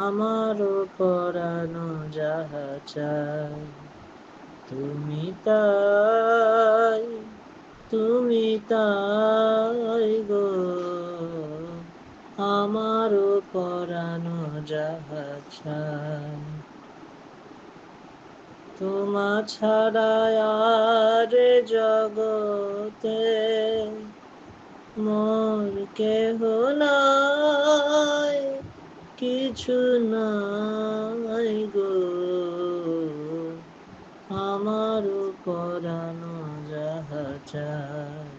আমারও পরানো যাহা চায় তুমি তাই, তুমি তাই গো। আমারও পরানো যাহা চায় তোমা ছাড়া আর জগতে মোর কেহ নাই, কিছু নাই গো। আমারও পরানো যাহা চায়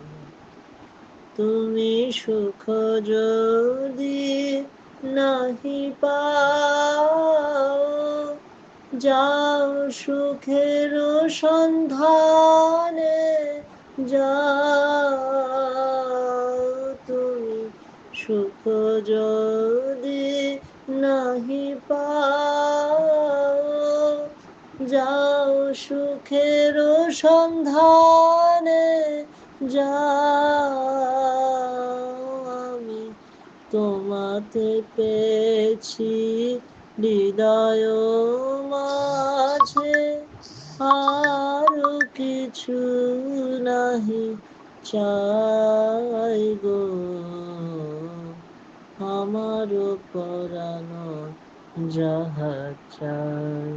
তুমি সুখ যদি নাহি পাও, যাও সুখের সন্ধানে যাও তুমি সুখ যদি নাহি পাও, যাও সুখের সন্ধানে যাও। আমি তোমাতে পেয়েছি হৃদয় মাঝে, আর কিছু নাহি চাই গো। আমার পরানো যাহা চাই।